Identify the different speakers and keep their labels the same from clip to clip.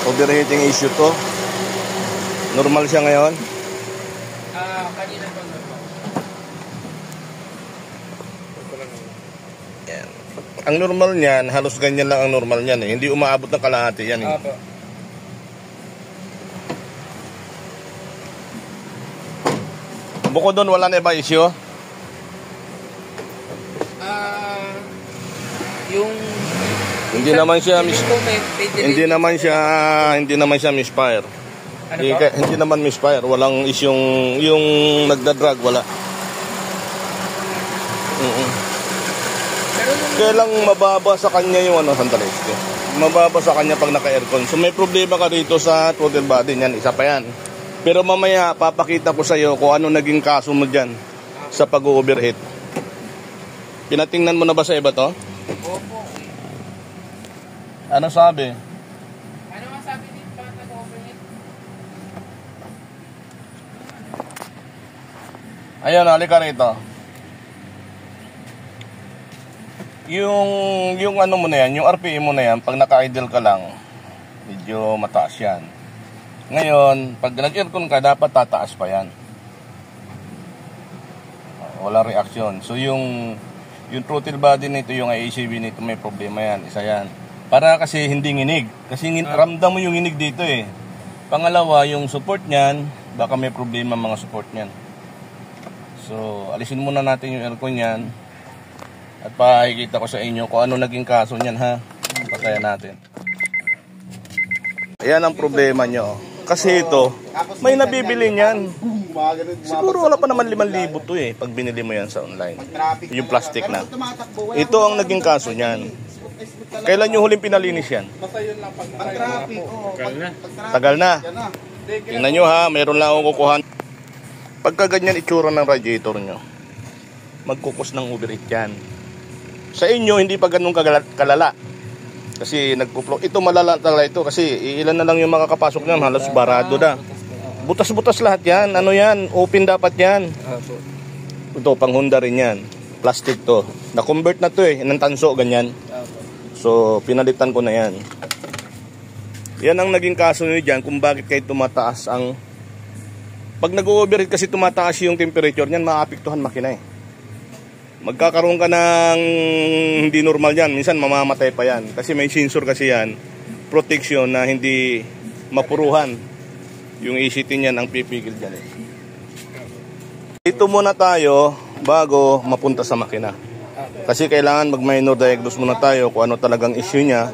Speaker 1: Overheating issue to. Normal siya ngayon?
Speaker 2: Kanina pa normal.
Speaker 1: Yan. Ang normal niyan, halos ganyan lang ang normal niyan eh. Hindi umaabot ng kalahati yan eh.
Speaker 2: Apo.
Speaker 1: Bukod doon, wala na iba issue?
Speaker 2: Yung
Speaker 1: Hindi naman siya
Speaker 2: hindi
Speaker 1: hindi naman siya misfire.
Speaker 2: Ano
Speaker 1: Hindi naman misfire, walang isyong yung nagda-drag wala. Kaya lang mababa sa kanya yung sandali. Mababa sa kanya pag naka-aircon. So may problema ka dito sa throttle body niyan, isa pa yan. Pero mamaya papakita ko sa iyo kung ano naging kaso mo diyan sa pag-overheat. Pinatingnan mo na ba sa iba to?
Speaker 2: Opo.
Speaker 1: Ano sabi?
Speaker 2: Ano ang sabi dito pa nag-overheat?
Speaker 1: Ayun, halika rito. Yung ano mo na yan, yung RPM mo na yan, pag naka-idle ka lang, medyo mataas yan. Ngayon, pag nag-aircon ka, dapat tataas pa yan. Wala reaksyon. So yung throttle body nito, yung ACV nito, may problema yan. Isa yan. Para kasi hindi nginig. Kasi ramdam mo yung nginig dito eh. Pangalawa, yung support niyan, baka may problema mga support niyan. So, alisin muna natin yung aircon niyan. At pakikita ko sa inyo kung ano naging kaso niyan ha. Patayan natin. Ayan ang problema nyo. Kasi ito, may nabibili niyan. Siguro wala pa naman 5,000 to eh, pag binili mo yan sa online. Yung plastic na. Ito ang naging kaso niyan. Kailan nyo huling pinalinis yan? Tagal na. Tingnan nyo ha, mayroon lang akong kukuhan. Pagka ganyan itsura ng radiator nyo, magkukos ng overheat yan. Sa inyo, hindi pa ganun kalala. Kasi nagpo-flow. Ito malala talaga ito kasi ilan na lang yung makakapasok niyan, halos barado na. Butas-butas lahat yan. Ano yan? Open dapat yan. Ito, pang Honda rin yan. Plastic to. Na-convert na to eh. Ng tanso, ganyan. So, pinalitan ko na yan. Yan ang naging kaso nyo dyan kung bakit kayo tumataas ang... Pag nag-overheat kasi tumataas yung temperature niyan, maapektuhan makina eh. Magkakaroon ka ng hindi normal yan. Minsan mamamatay pa yan. Kasi may sensor kasi yan. Protection na hindi mapuruhan. Yung ECT niyan ang pipigil dyan eh. Dito muna tayo bago mapunta sa makina. Kasi kailangan mag-minor diagnose muna tayo kung ano talagang issue niya.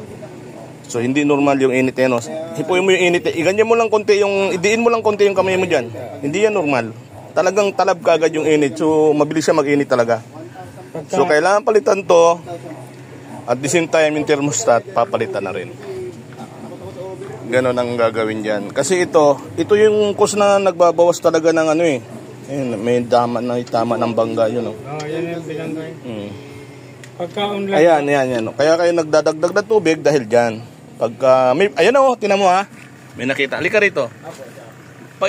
Speaker 1: So hindi normal yung init eh, no? Hipuin mo yung init eh. Iganyan mo lang konti yung, idiin mo lang konti yung kamay mo dyan. Hindi yan normal. Talagang talab ka agad yung init. So mabilis siya mag-init talaga. So kailangan palitan to. At the same time yung thermostat papalitan na rin. Ganon ang gagawin dyan. Kasi ito yung cause na nagbabawas talaga ng ano eh. Ayun, may tama ng bangga yun.
Speaker 2: Yan yung bilangga. Pagka-online.
Speaker 1: Ayan. Kaya kayo nagdadagdag na tubig dahil dyan. Pagka, ayan o, tinan mo ha. May nakita. Halika rito.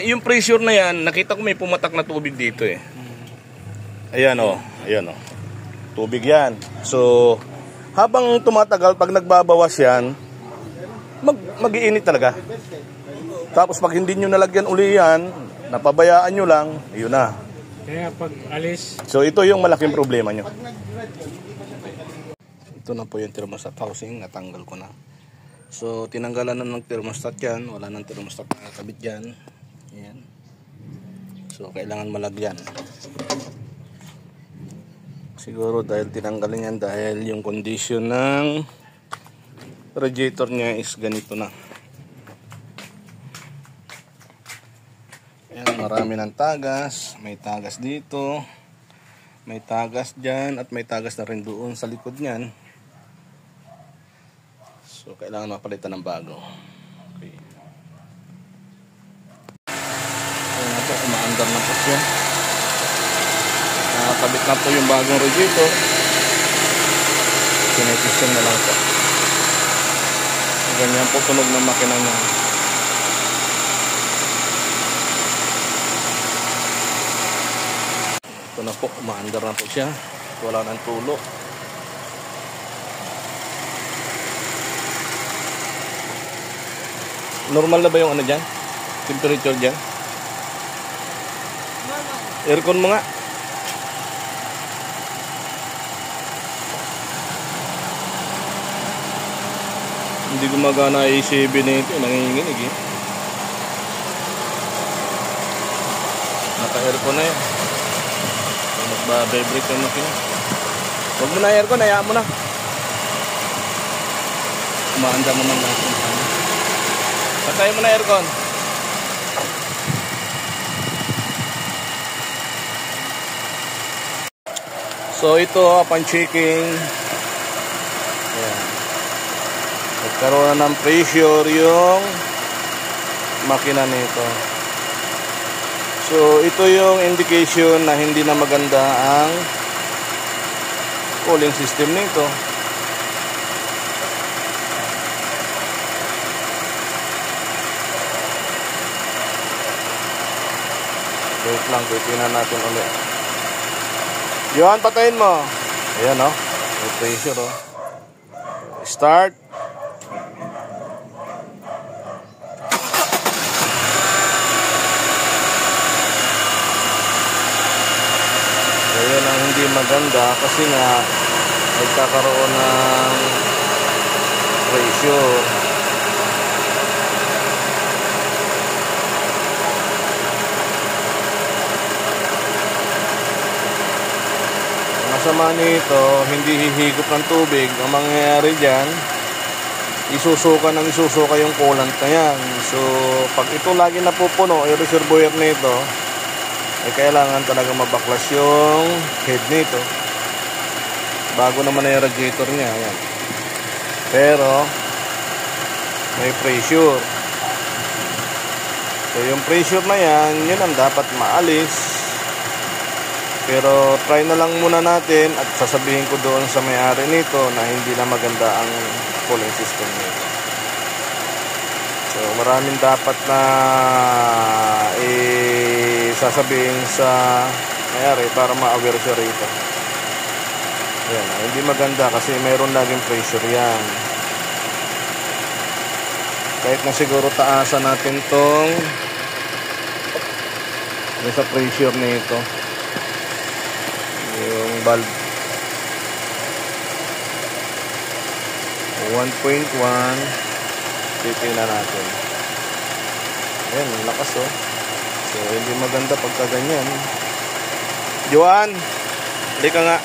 Speaker 1: Yung pressure na yan, nakita ko may pumatak na tubig dito eh. Ayan o. Tubig yan. So, habang tumatagal, pag nagbabawas yan, mag-iinit talaga. Tapos pag hindi nyo nalagyan uli yan, napabayaan nyo lang, yun na.
Speaker 2: Kaya pag alis.
Speaker 1: So ito yung malaking problema nyo. Ito na po yung thermostat housing, natanggal ko na. So tinanggalan na ng thermostat yan, wala nang thermostat na nakakabit dyan. Yan. So kailangan malagyan. Siguro dahil tinanggalan yan, dahil yung condition ng radiator niya is ganito na. Ayan, marami ng tagas. May tagas dito, may tagas dyan, at may tagas na rin doon sa likod niyan. So kailangan mapalitan ng bago. Okay. Ayan na po, umaandar na po siya. Nakakabit na po yung bagong radiator. Sinetisyon na lang po. Ganyan po tunog ng makina niya. Ito na po, umaandar na po siya. Wala ng tulo. Normal na ba yung ano dyan? Temperature dyan? Aircon mo nga. Hindi gumagana A7 nito, nanginginig eh. Naka-aircon na yan. Magba-vibrate yung makina. Huwag mo na aircon, hayaan mo na. Umaanda mo naman natin. Patayin mo na aircon. So ito, upon checking, ayan, nagkaroon na ng pressure yung makina nito. So ito yung indication na hindi na maganda ang cooling system nito. Wait lang, titingnan natin ulit. Johan, patayin mo. Ayan o. May pressure o. Start. Ayan ang hindi maganda kasi nga nagkakaroon ng pressure. Masama nito, hindi hihigop ng tubig. Ang mangyayari dyan, isusuka yung coolant na yan. So pag ito lagi napupuno, yung reservoir nito, ay kailangan talaga mabaklas yung head nito bago naman na yung radiator niya. Ayan. Pero may pressure. So yung pressure na yan, yun ang dapat maalis. Pero try na lang muna natin at sasabihin ko doon sa may-ari nito na hindi na maganda ang cooling system nito. So maraming dapat na sasabihin sa may-ari para ma-aware siya rito. Ayan, hindi maganda kasi mayroon laging pressure yan. Kahit na siguro taasan natin tong sa pressure nito, yung valve 1.1, titingnan natin. Ayan, lakas oh. So hindi maganda pagka ganyan. Johan, hindi ka nga.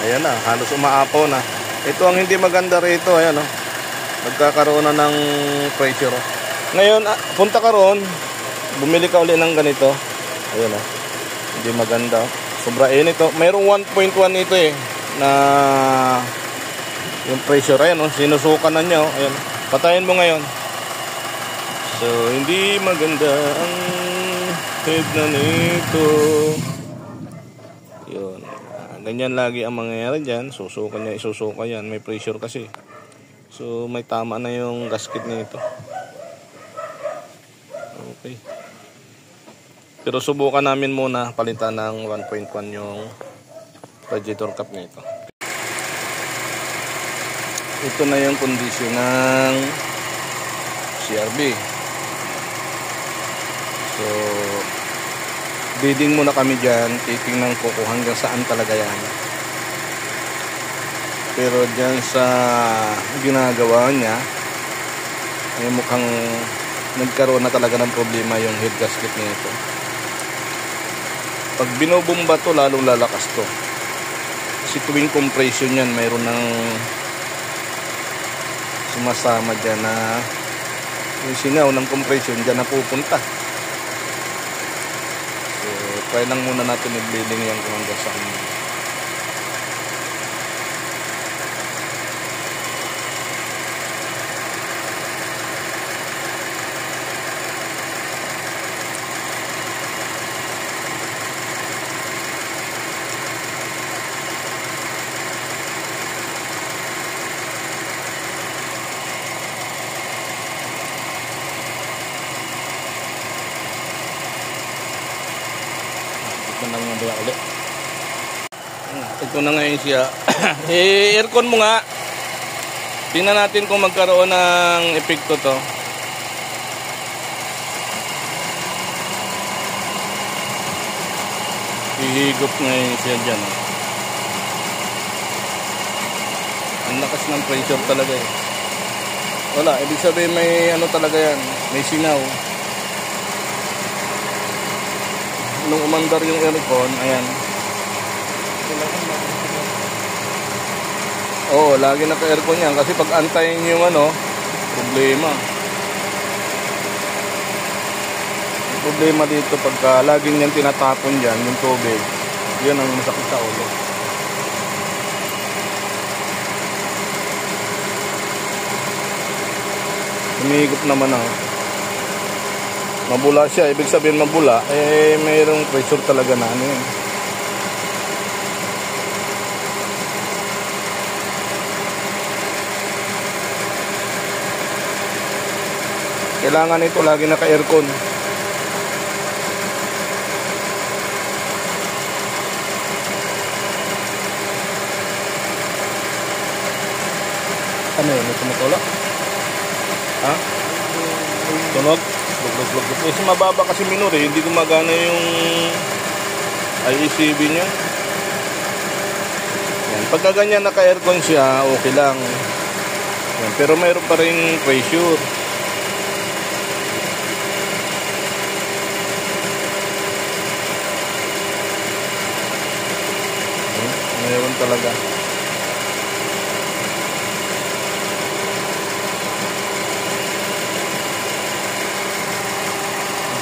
Speaker 1: Ayan na, halos umaapaw na. Ito ang hindi maganda rito. Ayan oh, nagkakaroon na ng pressure oh. Ngayon, punta ka roon, bumili ka uli ng ganito. Ayan oh, hindi maganda. Sobra init oh. Mayroong 1.1 ito eh, na yung pressure. Ayan oh, sinusukan na niya oh. Ayan, patayin mo ngayon. So, hindi maganda ang head na nito. Yun. Ganyan lagi ang mangyayari dyan. Susukan niya, isusuka yan. May pressure kasi. So, may tama na yung gasket nito. Okay. Pero subukan namin muna palitan ng 1.1 yung radiator cap nito. Ito na yung kondisyon ng CRB. So reading muna kami dyan. Titingnan ko kung hanggang saan talaga yan. Pero dyan sa ginagawa niya ay mukhang nagkaroon na talaga ng problema yung head gasket nito. Pag binubumba to, lalong lalakas to. Kasi tuwing compression yan, mayroon ng sumasama dyan na yung singaw ng compression dyan na pupunta. So try lang muna natin i-bleeding yan kung hanggang saan. Nang mabaya ulit. Ito na ngayon siya. Aircon mo nga. Tingnan natin kung magkaroon ng epekto to. Hihigop ngayon siya dyan. Ang lakas ng pressure talaga eh. Wala, ibig sabihin may ano talaga yan. May singaw. Nung umandar yung aircon, ayan. Oo, lagi naka-aircon yan. Kasi pag antayin yung ano, problema. Problema dito pagka laging yan tinatapon dyan, yung tubig. Yun ang masakit sa ulo. Humihigop naman ako. Mabula siya, ibig sabihin mabula, eh mayroong pressure talaga na ano yun. Kailangan ito lagi naka-aircon. Ano yun? May tumutulak? Ha? Tunog? Lug-lug-lug. Kasi mababa kasi minor eh. Hindi gumagana yung IECB niya. Yan. Pagka ganyan naka-aircon siya, okay lang. Yan. Pero mayroon pa rin pressure. Mayroon talaga.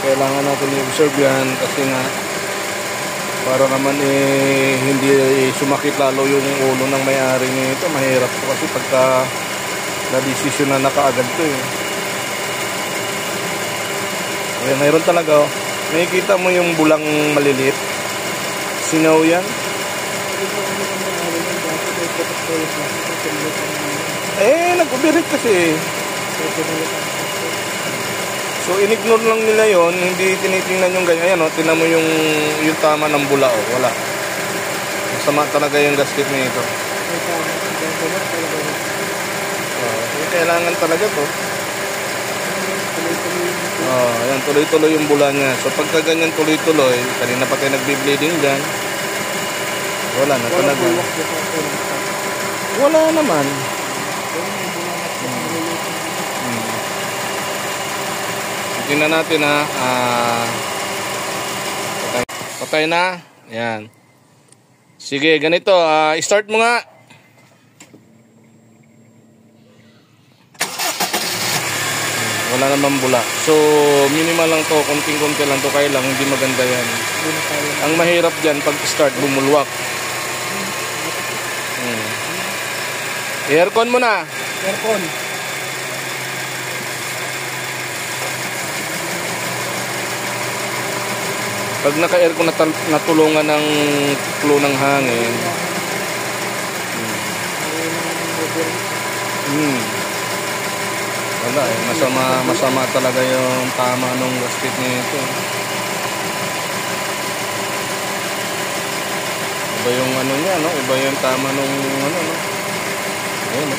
Speaker 1: Kailangan natin i-observe yan kasi nga para naman hindi sumakit lalo yung ulo ng may-ari nito. Mahirap po kasi pagka na-desisyon na nakaagad to eh. Ayan, mayroon talaga oh. Nakikita mo yung bulang maliliit. Singaw yan. Nag-overheat kasi. So in-ignore lang nila yon, hindi tinitingnan yung ganyan. Ayan o, tinan mo yung tama ng bula o, wala. Masama talaga yung gasket nito. Kailangan talaga to. Ayan, tuloy-tuloy yung bula niya. So pagka ganyan tuloy-tuloy, kanina pa tayo nagbi-bleeding dyan. Wala na talaga. Wala naman. Tingnan natin ha. Patay na. Ayan. Sige, ganito. Start mo nga. Wala namang bula. So, minimal lang to. Konting-konti lang to. Kaya lang, hindi maganda yan. Ang mahirap dyan, pag start, bumulwak. Aircon mo na.
Speaker 2: Aircon.
Speaker 1: Pag naka-aircon natulungan ng flow ng hangin. Wala eh, masama talaga yung tama nung gasket nito. Iba yung ano niya, no? Iba yung tama nung ano, no? Ayun, no?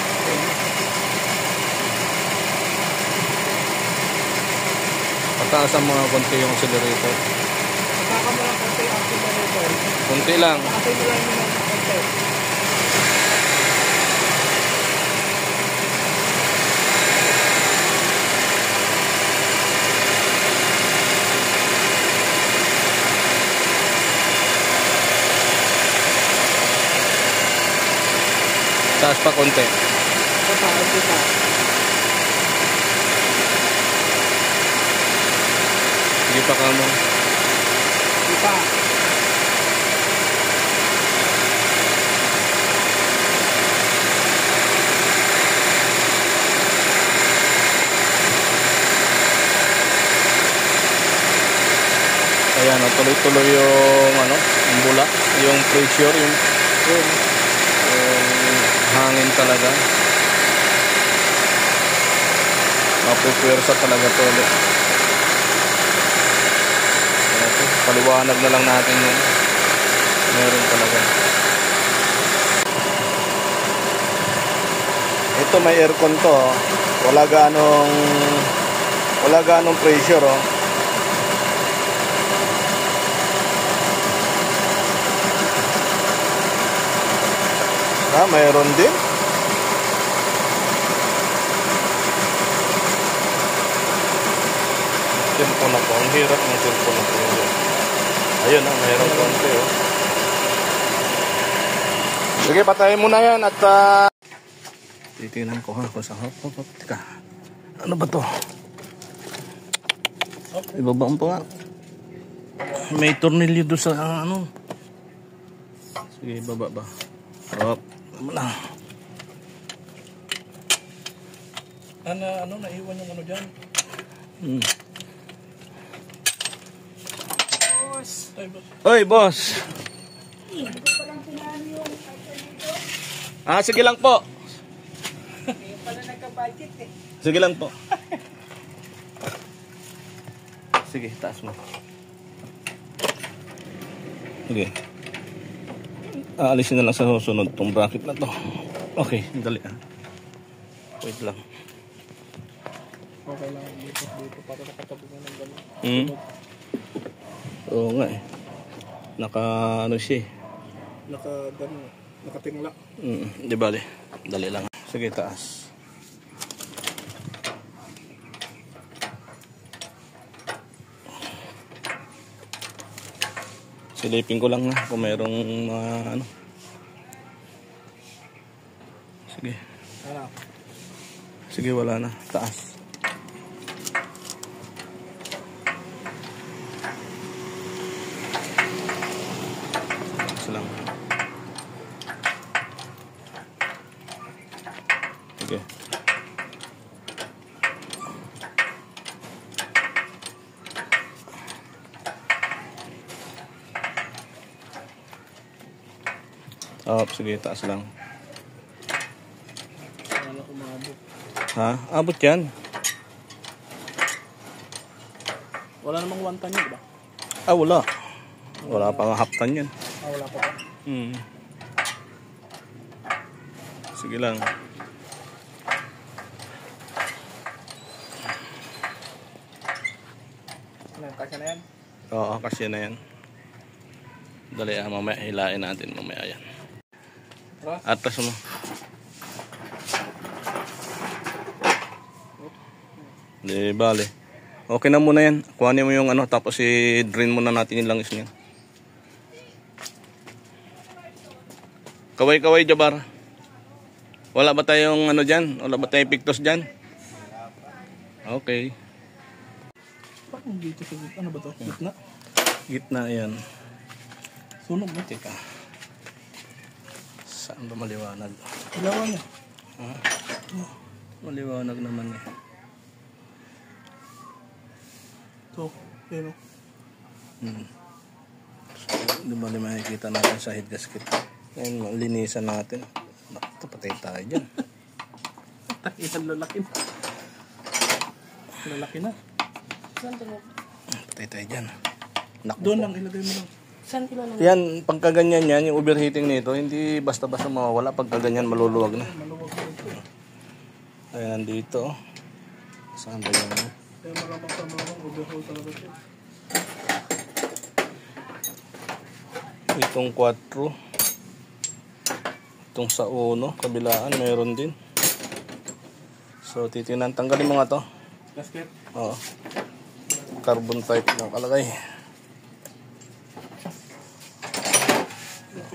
Speaker 1: Pataasan mga konti yung accelerator.
Speaker 2: Saka mo lang konti ang accelerator.
Speaker 1: Konti lang.
Speaker 2: Patay mo lang yun ang konti.
Speaker 1: Taas pa konti.
Speaker 2: Taas pa.
Speaker 1: Hindi pa ka mo.
Speaker 2: Hindi pa.
Speaker 1: Ayan, tuloy-tuloy yung ano, yung bula, yung pressure, yung hangin talaga. Mapupwersa talaga to ulit. Paliwanag na lang natin yun. Meron talaga. ito may aircon to. Oh. Wala ganong pressure. Oh. Mayroon din. Cellphone ako. Ang hirap ng cellphone ako. Ayun, mayroon konti. Oh. Sige, patayin mo na yan at titingnan ko ha kung saan. Teka. Ano ba to? Ibabaan pa nga. May tornilyo doon sa ano. Sige, ibaba ba? Tama na.
Speaker 2: Ano, naiwan yung ano dyan? Boss.
Speaker 1: Oy, boss. Sige lang po.
Speaker 2: Hindi pala nagka-budget eh.
Speaker 1: Sige lang po. Sige, taas mo. Sige. Aalisin na lang sa susunod tong bracket na to. Okay, dali ah. Wait lang.
Speaker 2: Okay lang, dito para nakatabi nga ng gano'n.
Speaker 1: Oo nga eh. Ano siya eh.
Speaker 2: Nakatingla.
Speaker 1: Di bali. Dali lang. Sige, taas. Silipin ko lang kung mayroong ano. Sige.
Speaker 2: Ano?
Speaker 1: Sige, wala na. Taas. Lang. Sige. Sige, taas lang.
Speaker 2: Wala umabot.
Speaker 1: Ha? Abot yan.
Speaker 2: Wala namang wantan yun, ba?
Speaker 1: Wala. Wala pang haptan yan.
Speaker 2: Wala pa ba?
Speaker 1: Sige lang.
Speaker 2: Kasya na yan?
Speaker 1: Oo, kasya na yan. Dali mamaya hilain natin mamaya yan. Atras mo. Di bale. Okay na muna yan. Kuhanin mo yung ano, tapos i-drain muna natin yung langis niyan. Kaway-kaway, Jabar. Wala ba tayong ano dyan? Wala ba tayong pictos dyan? Okay.
Speaker 2: Bakit dito sa gitna? Ano ba ito? Gitna?
Speaker 1: Gitna yan.
Speaker 2: Sunog mo?
Speaker 1: Teka. Saan ba maliwanag?
Speaker 2: Ilawan niya.
Speaker 1: Maliwanag naman eh.
Speaker 2: Ito. Pero.
Speaker 1: Di ba makikita natin sa head gasket? Ngayon, linisan natin. Naku, patay tayo dyan.
Speaker 2: Isang lalaki na. Lalaki na. Saan ito?
Speaker 1: Patay tayo dyan. Naku,
Speaker 2: doon lang, ilagay mo lang. Saan kilo lang?
Speaker 1: yan, pagkaganyan yan, yung overheating nito, hindi basta-basta mawawala. Pagkaganyan, maluluwag na.
Speaker 2: Maluwag na ito.
Speaker 1: Ayan, dito. Saan ba yan?
Speaker 2: Kaya maramang sa mga overhaul talaga ito.
Speaker 1: Itong 4. Itong sa 1, kabilaan, mayroon din. So, titingnan. Tanggalin mo nga to.
Speaker 2: Gasket?
Speaker 1: Oo. Carbon type ng kalagay.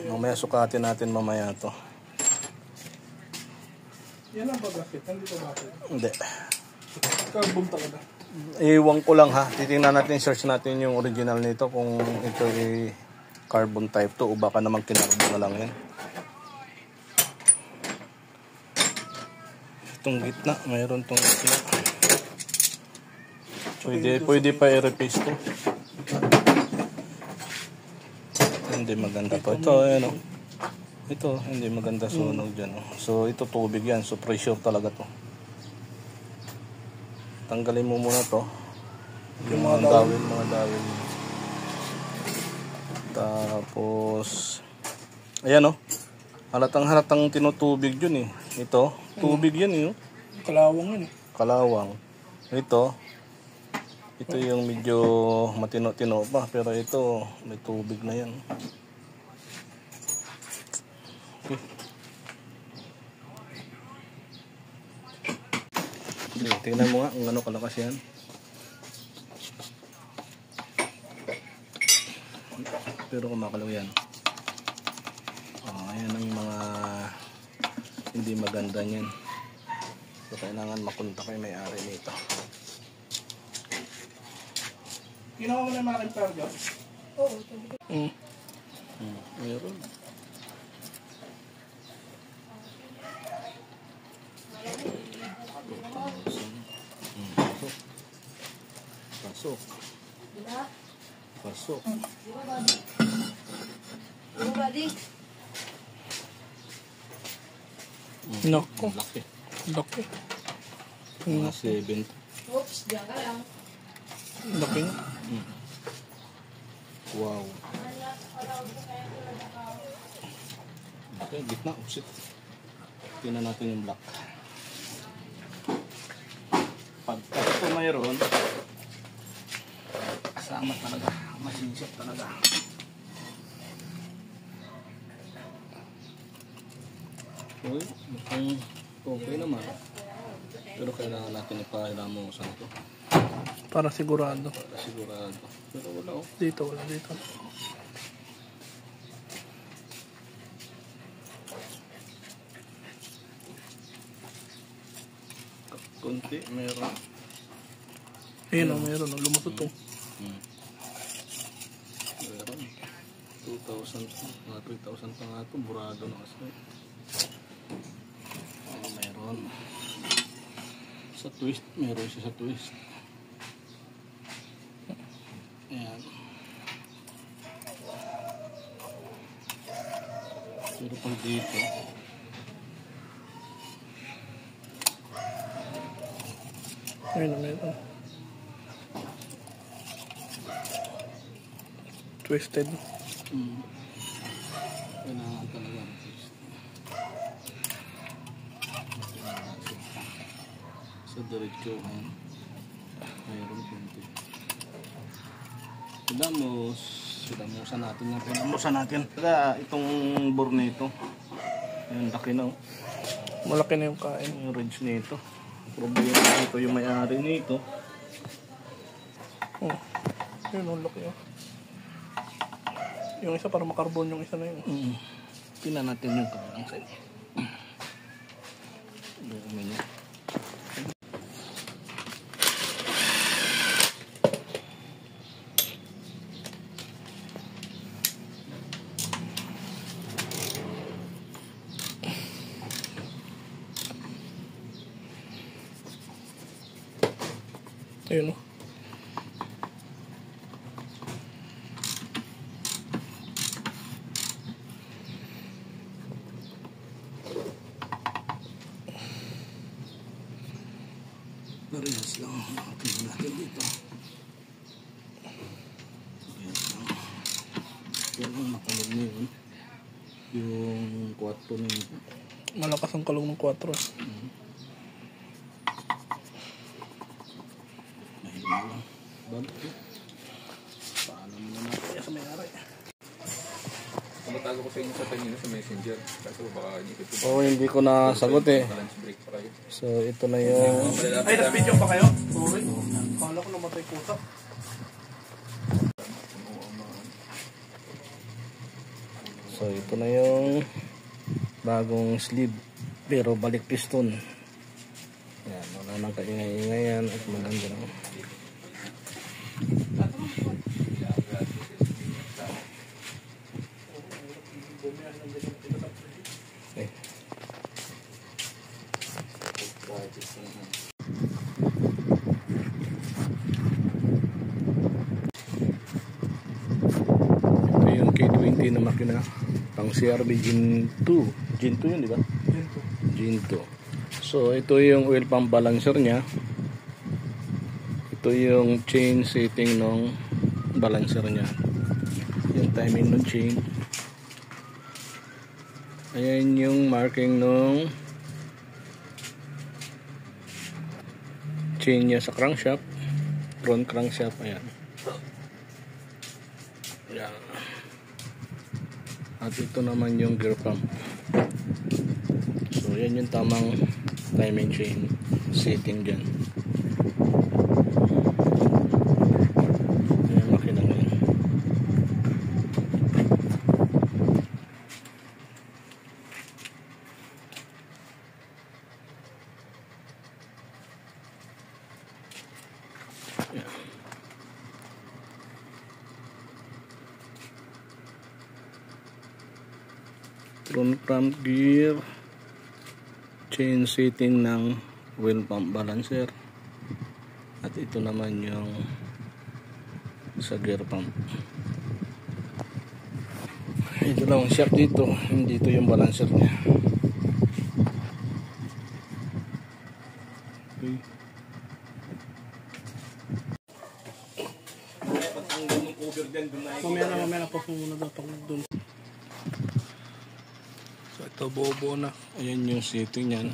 Speaker 1: Mamaya sukatin natin mamaya to.
Speaker 2: Yan lang ba gasket? Hindi ba gasket?
Speaker 1: Hindi.
Speaker 2: Carbon talaga.
Speaker 1: Iwan ko lang ha. Titingnan natin, search natin yung original nito kung ito ay carbon type to o baka naman kinarbon na lang yan. Itong gitna, mayroon tong gitna. Pwede pa i-replace to. Hindi maganda to. Ito, ayan o. Ito, hindi maganda sunog dyan. So, ito tubig yan. So, pressure talaga to. Tanggalin mo muna to. Yung mga dawil. Tapos, ayan o. Halatang tinutubig yun eh. Ito, Tubig yan eh. Oh.
Speaker 2: Kalawang yun eh.
Speaker 1: Kalawang. Ito yung medyo matino-tino pa, pero ito may tubig na yan. Okay. Tingnan mo nga kung ano kalakas yan. Pero kumakalaw yan. Ayan ang mga hindi maganda niyan. So kailangan makunta kayo may-ari nito.
Speaker 2: Ginawa mo na yung mga repair dyan? Oo.
Speaker 1: Mayroon. Pasok. Pasok.
Speaker 2: Nako.
Speaker 1: Laki.
Speaker 2: Laki.
Speaker 1: Mga 7.
Speaker 3: Oops, diyan ka lang.
Speaker 2: Laki.
Speaker 1: Wow. Okay, gitna. Upsit. Tingnan natin yung black. Pagka ito mayroon, kasama talaga. Masinsip talaga. Okay, mukhang okay naman. Pero kailangan natin ipahilamusan ito.
Speaker 2: Para sigurado.
Speaker 1: Para sigurado. Pero wala oh.
Speaker 2: Dito, wala dito.
Speaker 1: Kunti, meron.
Speaker 2: Ayun o, mayroon o. Lumusot o.
Speaker 1: Meron. 2,000 mga 3,000 pa nga ito. Burado na kasi. Meron. Sa twist, meron siya sa twist. Ayan. Pero pag dito,
Speaker 2: Ayun o, mayroon. Twisted.
Speaker 1: kailangan talaga ng twist. Sa diretsuhan, mayroon kunti. Silamusan natin yan. Silamusan natin. Kaya itong bore nito, yung laki na.
Speaker 2: Malaki na yung kain.
Speaker 1: Yung range nito. Problema nito yung may-ari nito.
Speaker 2: Oh. Ayun o, laki o. Yung isa para makarbon yung isa na yun.
Speaker 1: Tingnan natin yung kabilang side. Dumi niya.
Speaker 2: Ayun o.
Speaker 1: Parehas lang. Tingnan natin dito. Parehas lang. Yan ang makalog na yun. Yung 4 na yun.
Speaker 2: Malakas ang kalong ng 4.
Speaker 1: Mahirap lang. Balik ko. Paalam na natin sa may-ari.
Speaker 4: Tumatago ko sa inyo sa kanina sa messenger. Kaso baka hindi ko ito.
Speaker 1: Oo, hindi ko nasagot eh.
Speaker 4: Lunch break pa kayo.
Speaker 1: So, ito na yung...
Speaker 2: Ay, nag-video pa kayo? Sorry. Kala ko namatay pusa.
Speaker 1: So, ito na yung bagong sleeve. Pero balik piston. Yan, wala nang kaingay-ingay yan. At maganda lang. Okay. Ito yung K20 na makina. Pang CRB Gen 2. Gen 2 yun, di ba? Gen 2. So, ito yung oil pump balancer niya. Ito yung chain setting ng balancer niya. Yung timing ng chain. Ayan yung marking ng chain niya sa crankshaft, front crankshaft. Ayan. Ayan. At ito naman yung gear pump. So yan yung tamang timing chain setting dyan. Ayan, makina mo yun. Ayan. Front gear, chain setting ng wheel pump balancer, at ito naman yung sa gear pump. Ito lang ang shaft dito, hindi ito yung balancer niya. Okay.
Speaker 2: Mamaya na po muna daw pag doon.
Speaker 1: So ito buo na. Ayan yung setting yan.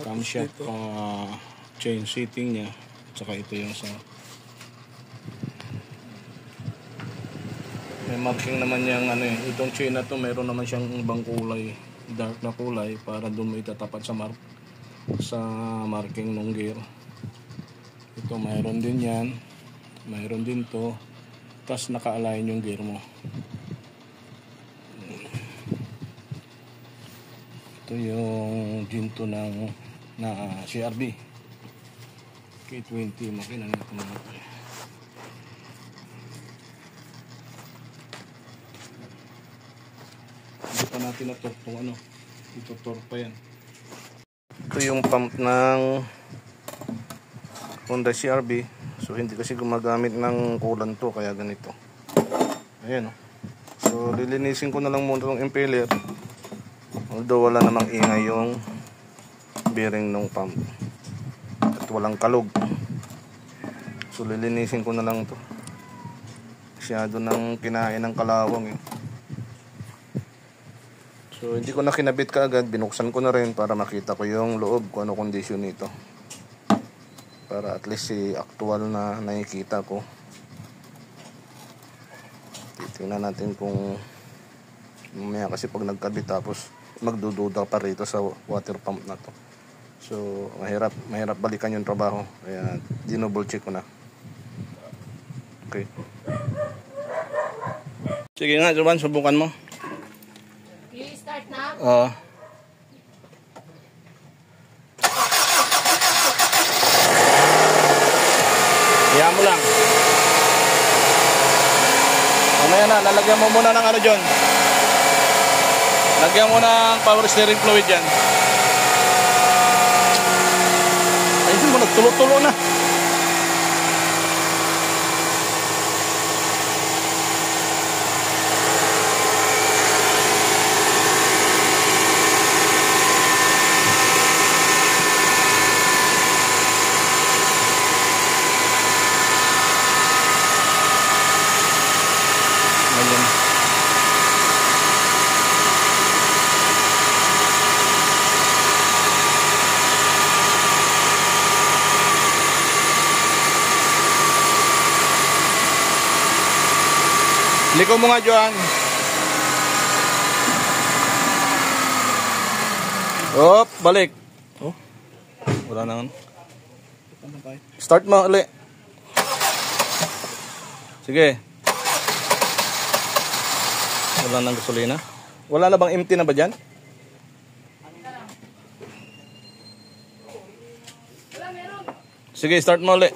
Speaker 1: Camshaft chain setting niya. At saka ito yung sa may marking naman yung ano eh. Itong chain na to meron naman siyang ibang kulay, dark na kulay, para doon mo itatapat sa marking ng gear. Ito mayroon din yan, mayroon din to, tas naka-align yung gear mo. Ito yung ginto ng CRB K20 makina nito mga ito. Hindi pa natin na-torque kung ano, ito-torque pa yan. Ito yung pump ng Honda CRV. So hindi kasi gumagamit ng coolant to, kaya ganito. Ayan o. So lilinisin ko na lang muna itong impeller. Although wala namang ingay yung bearing ng pump. At walang kalog. So lilinisin ko na lang to. Masyado nang kinain ng kalawang eh. So hindi ko na kinabit kaagad, binuksan ko na rin para makita ko yung loob, kung ano kondisyon nito. Para at least actual na nakikita ko. Titingnan natin kung mamaya kasi pag nagkabit tapos magdududa pa rito sa water pump na to. So mahirap balikan yung trabaho. Kaya dinouble check ko na. Okay. Sige nga, Jovan, subukan mo.
Speaker 3: I-start na?
Speaker 1: Oo. Iyan mo lang. Mamaya na, lalagyan mo muna ng ano dyan. Lagyan mo ng power steering fluid dyan. Ayun mo, nagtulo-tulo na. Liko mo nga, Joan. Op, balik. Oh, wala na. Start mo ulit. Sige. Wala nang gasolina. Wala na bang empty na ba dyan? Sige, start mo ulit.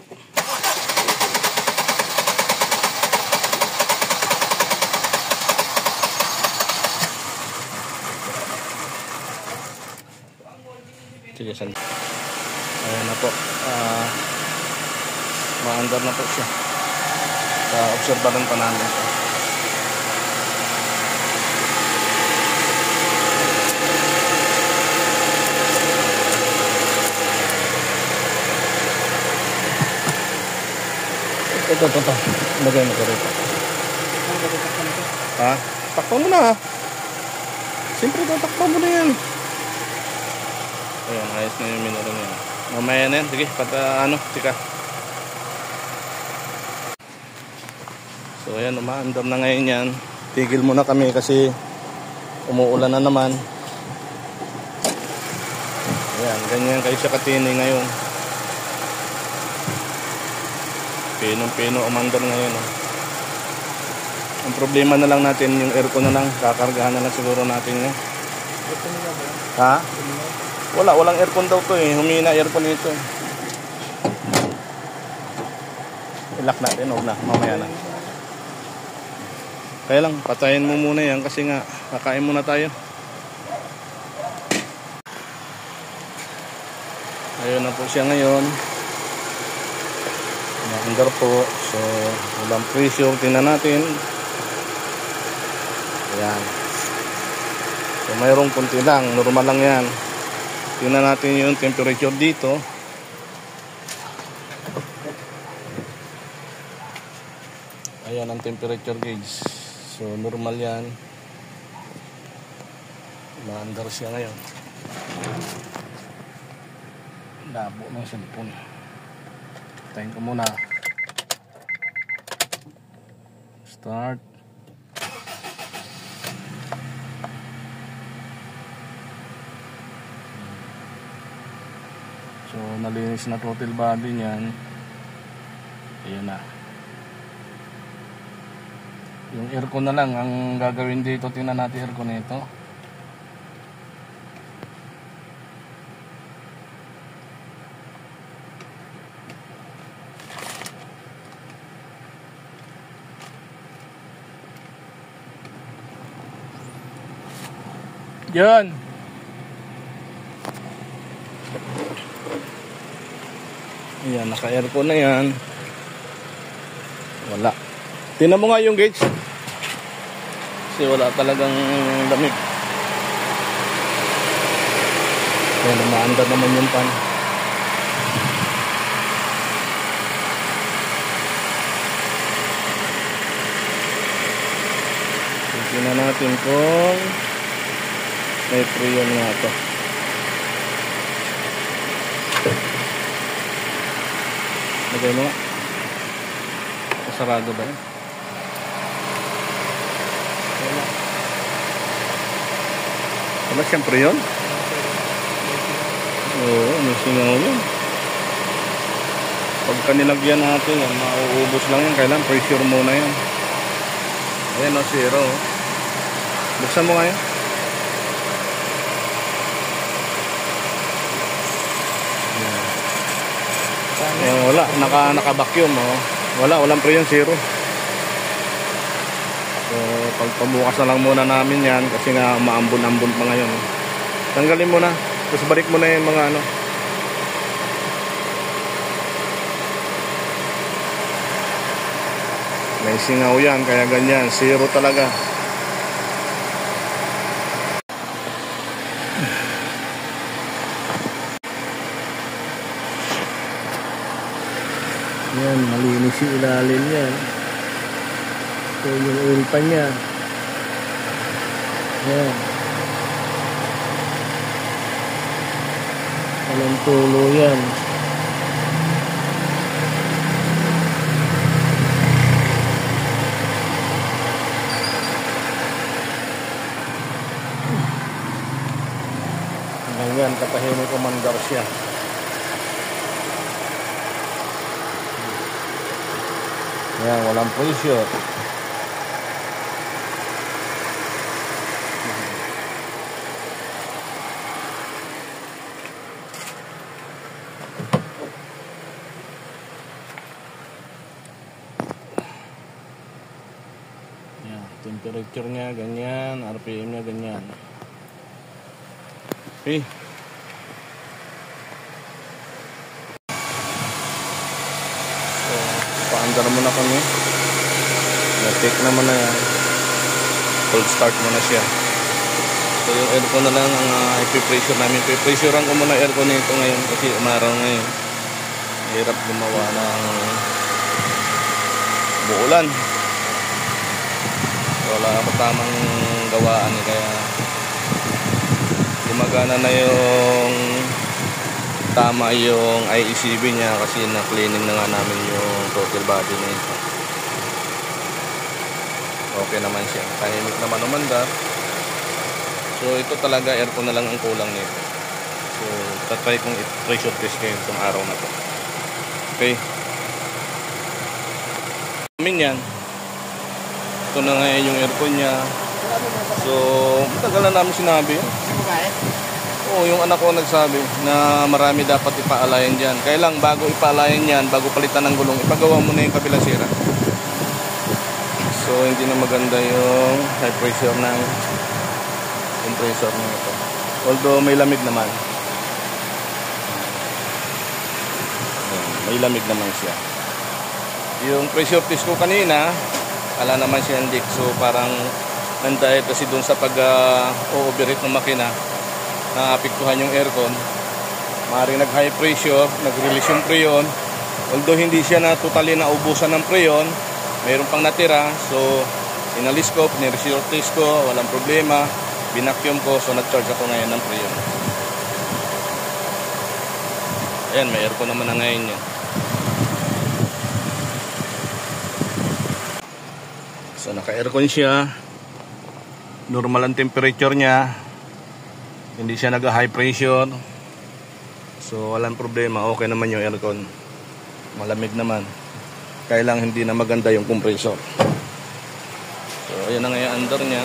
Speaker 1: Sige, saan? Ayan na po. Ma-under na po siya. Obserbaran pa namin siya. Ito. Lagay mo ko rito. Ha? Takpan mo na ha. Siyempre, tatakpan mo na yan. Ayan, ayos na yung minuro niya. Mamaya na yan. Sige, tika. So ayan, umaandar na ngayon yan. Tigil muna kami kasi umuulan na naman. Ayan, ganyan kayo sa Katini ngayon. Pinong-pino umandar ngayon. Ang problema na lang natin, yung aircon na lang. Kakargahan na lang siguro natin yan. Ha? Walang aircon daw to eh. Humina aircon nito eh. Ilak natin, huwag na. Mamaya na. Kaya lang, patayin mo muna yan kasi nga, kakain muna tayo. Ayun na po siya ngayon. Under po. So, walang pressure. Tingnan natin. Ayan. So, mayroong kunti lang. Normal lang yan. Tingnan natin yung temperature dito. Ayan ang temperature gauge. So, normal yan. Maandar siya ngayon. Labo ng cellphone. Tayin ko muna. Start. So, nalinis na throttle body niyan. Ayan na. Yung aircon na lang ang gagawin dito. Tingnan natin aircon nito. Yan. Ayan, naka-aircon na yan. Wala. Tingnan mo nga yung gauge. Kasi wala talagang lamig. Ayan, umaandar naman yung pan. Tingnan natin kung may freon nga ito. Lagay mo nga. Sarado ba yun? Wala siyang freon? Oo, may singaw yun. Pagka nilagyan natin yan, mauubos lang yan. Kailangan pressure muna yan. Ayan o, zero. Buksan mo nga yan. Wala, naka-vacuum oh. Walang freon, zero. So, pagpabukas na lang muna namin yan kasi nga maambon-ambon pa ngayon. Tanggalin mo na, tapos balik mo na yung mga ano. May singaw yan, kaya ganyan, zero talaga. Yan, malinis yung ilalim yan. So, yung oil pan niya. Yan. Walang tulo yan. Ganyan, katahimik umandar siya. Yan, walang pressure. Yan, temperature niya ganyan, RPM niya ganyan. Okay. Paandar mo na kami. Na-take naman na yan. Cold start mo na siya. So yung aircon na lang ang ipipressure namin. Ipipressurean ko muna aircon nito ngayon kasi umaraw ngayon. Hirap gumawa ng buulan. Wala ako tamang gawaan kaya gumagana na yung tama yung IECB niya kasi na-cleaning na nga namin yung throttle body nito. Okay naman siya. Tahimik naman umandar. So ito talaga aircon na lang ang kulang nito. So tatry kong i-pressure test ngayon itong araw na to. Okay. Amin yan. Ito na ngayon yung aircon niya. So matagal na namin sinabi. Oo, yung anak ko nagsabi na marami dapat ipaalayan dyan. Kaya lang bago ipaalayan yan, bago palitan ng gulong, ipagawa mo na yung kabilang sira. So hindi na maganda yung high pressure ng compressor nito. Although may lamig naman. May lamig naman siya. Yung pressure test ko kanina, ala naman siya leak. So parang nandahil kasi dun sa pag-overheat ng makina, naapektuhan yung aircon. Maaaring nag high pressure, nag-release yung preon. Although hindi siya na totally naubusan ng preon, mayroon pang natira. So inalis ko, piniressure test ko, walang problema. Binacuum ko, so nag-charge ako ngayon ng preon. Ayan, may aircon naman na ngayon yan. So naka-aircon siya. Normal ang temperature niya. Hindi siya nag-high pressure. So walang problema, okay naman yung aircon. Malamig naman. Kaya lang hindi na maganda yung compressor. So ayan na nga yung under niya.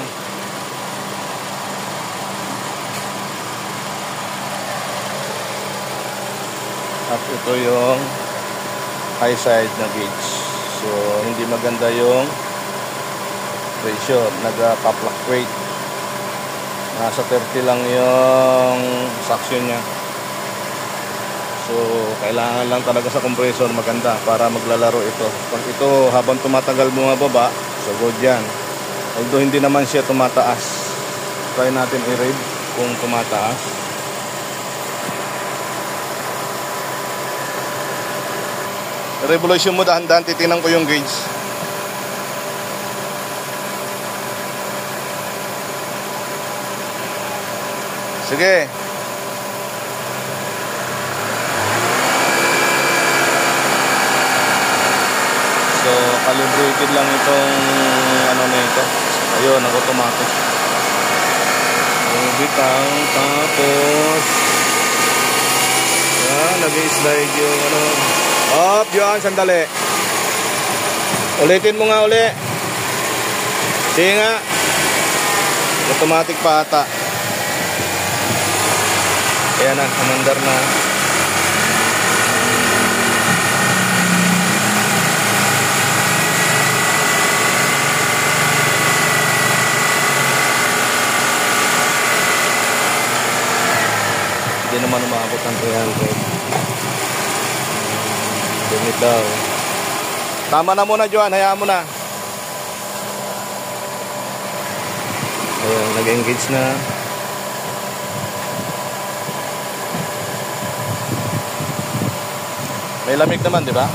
Speaker 1: At ito yung high side na gauge. So hindi maganda yung pressure, nagpa-fluctuate. Nasa 30 lang yung suction niya. So kailangan lang talaga sa compressor maganda para maglalaro ito. Pag ito habang tumatagal bumababa, so good yan. Although hindi naman siya tumataas. Try natin i-read kung tumataas. Revolution mo dahan-dahan, titingnan ko yung gauge. Sige. So, calibrated lang itong ano na ito. Ayun, automatic. Yung bitang, tapos yan, nag-slide yung ano. Up, John, sandali. Ulitin mo nga uli. Sige nga. Automatic pa ata. Ayan na, umandar na. Hindi naman umabot ng 300. Dumit daw. Tama na muna, Joan. Hayaan mo na. Ayan, nag-engage na. May lamig naman, di ba?